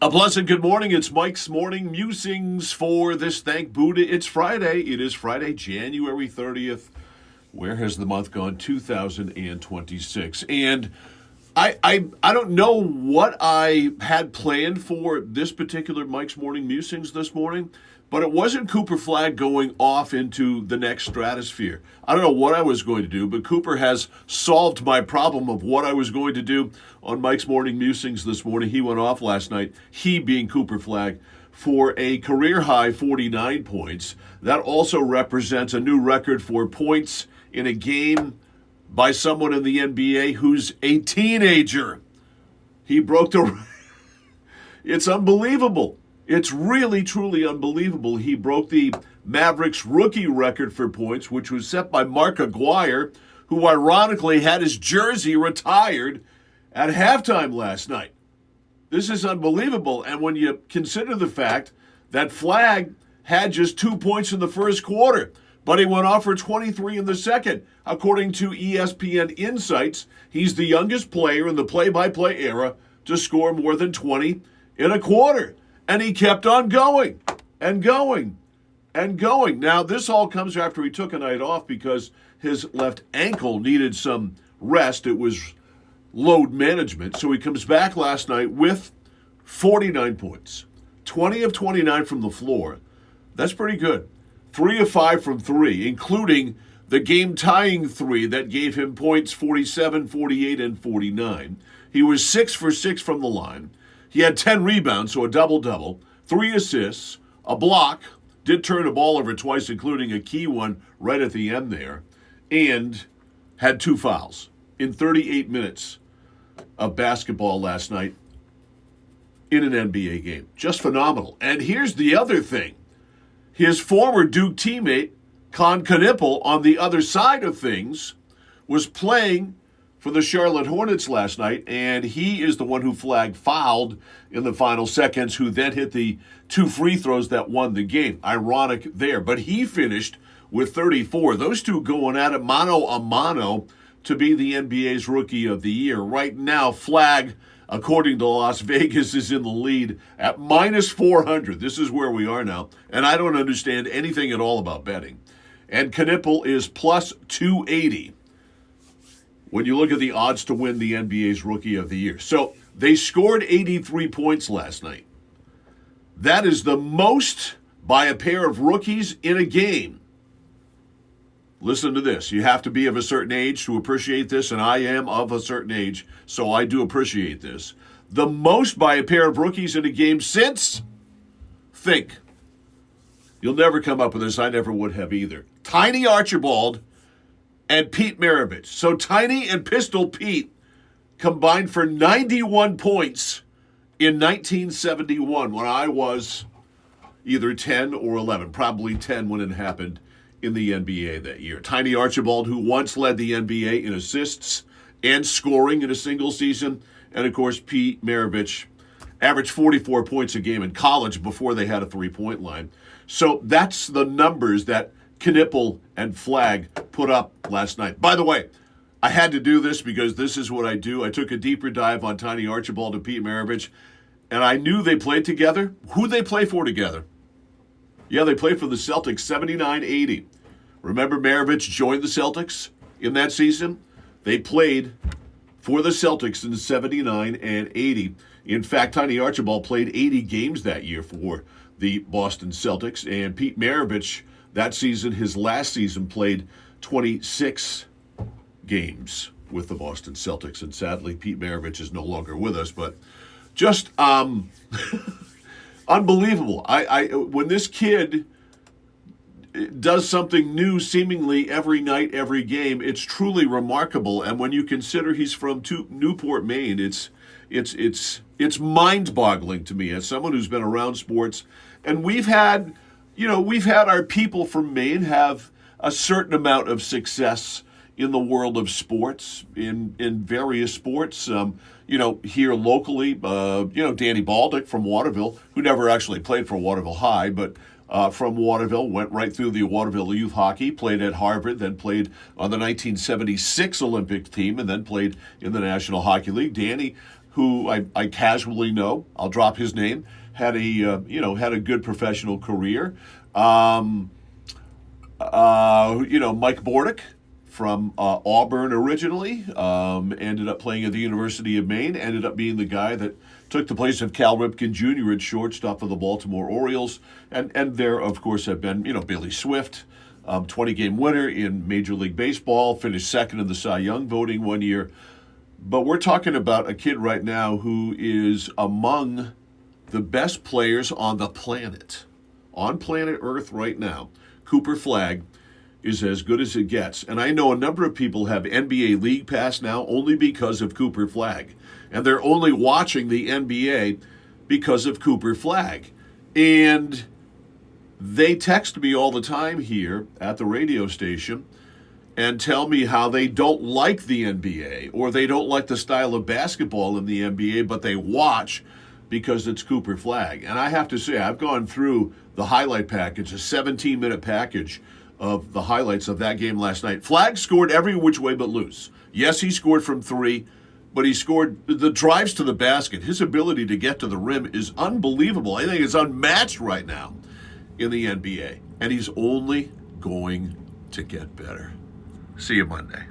A pleasant good morning. It's Mike's Morning Musings for this Thank Buddha. It's Friday. It is Friday, January 30th. Where has the month gone? 2026. And I don't know what I had planned for this particular Mike's Morning Musings this morning, but it wasn't Cooper Flagg going off into the next stratosphere. I don't know what I was going to do, but Cooper has solved my problem of what I was going to do on Mike's Morning Musings this morning. He went off last night, he being Cooper Flagg, for a career-high 49 points. That also represents a new record for points in a game by someone in the NBA who's a teenager. He broke the... It's unbelievable. It's really, truly unbelievable. He broke the Mavericks rookie record for points, which was set by Mark Aguirre, who ironically had his jersey retired at halftime last night. This is unbelievable. And when you consider the fact that Flagg had just 2 points in the first quarter, but he went off for 23 in the second. According to ESPN Insights, he's the youngest player in the play-by-play era to score more than 20 in a quarter. And he kept on going and going and going. Now, this all comes after he took a night off because his left ankle needed some rest. It was load management. So he comes back last night with 49 points, 20 of 29 from the floor. That's pretty good. 3 of 5 from 3, including the game-tying 3 that gave him points 47, 48, and 49. He was 6 for 6 from the line. He had 10 rebounds, so a double-double, 3 assists, a block, did turn the ball over twice, including a key one right at the end there, and had 2 fouls in 38 minutes of basketball last night in an NBA game. Just phenomenal. And here's the other thing. His former Duke teammate, Con Knippel, on the other side of things, was playing for the Charlotte Hornets last night, and he is the one who Flagg fouled in the final seconds, who then hit the 2 free throws that won the game. Ironic there. But he finished with 34. Those two going at it mano a mano to be the NBA's Rookie of the Year. Right now, Flagg, according to Las Vegas, is in the lead at minus 400. This is where we are now, and I don't understand anything at all about betting. And Knippel is plus 280 when you look at the odds to win the NBA's Rookie of the Year. So they scored 83 points last night. That is the most by a pair of rookies in a game. Listen to this. You have to be of a certain age to appreciate this, and I am of a certain age, so I do appreciate this. The most by a pair of rookies in a game since, think. You'll never come up with this. I never would have either. Tiny Archibald and Pete Maravich. So Tiny and Pistol Pete combined for 91 points in 1971 when I was either 10 or 11, probably 10 when it happened in the NBA that year. Tiny Archibald, who once led the NBA in assists and scoring in a single season, and of course Pete Maravich averaged 44 points a game in college before they had a three-point line. So that's the numbers that Knippel and Flagg put up last night. By the way, I had to do this because this is what I do. I took a deeper dive on Tiny Archibald and Pete Maravich, and I knew they played together. Who they play for together? Yeah, they played for the Celtics, 79-80. Remember Maravich joined the Celtics in that season? They played for the Celtics in 79 and 80. In fact, Tiny Archibald played 80 games that year for the Boston Celtics, and Pete Maravich, that season, his last season, played 26 games with the Boston Celtics. And sadly, Pete Maravich is no longer with us, but just unbelievable. When this kid does something new seemingly every night, every game, it's truly remarkable. And when you consider he's from Newport, Maine, it's mind-boggling to me as someone who's been around sports. And we've had our people from Maine have a certain amount of success in the world of sports, in various sports. Here locally, Danny Baldick from Waterville, who never actually played for Waterville High, but from Waterville, went right through the Waterville youth hockey, played at Harvard, then played on the 1976 Olympic team, and then played in the National Hockey League. Danny who I casually know. I'll drop his name. Had a good professional career. Mike Bordick from Auburn originally, ended up playing at the University of Maine, ended up being the guy that took the place of Cal Ripken Jr. at shortstop for the Baltimore Orioles. And there, of course, have been, Billy Swift, 20-game winner in Major League Baseball, finished second in the Cy Young voting one year. But we're talking about a kid right now who is among the best players on the planet. On planet Earth right now, Cooper Flagg is as good as it gets. And I know a number of people have NBA League Pass now only because of Cooper Flagg. And they're only watching the NBA because of Cooper Flagg. And they text me all the time here at the radio station and tell me how they don't like the NBA or they don't like the style of basketball in the NBA, but they watch because it's Cooper Flagg. And I have to say, I've gone through the highlight package, a 17-minute package of the highlights of that game last night. Flagg scored every which way but loose. Yes, he scored from three, but he scored the drives to the basket. His ability to get to the rim is unbelievable. I think it's unmatched right now in the NBA. And he's only going to get better. See you Monday.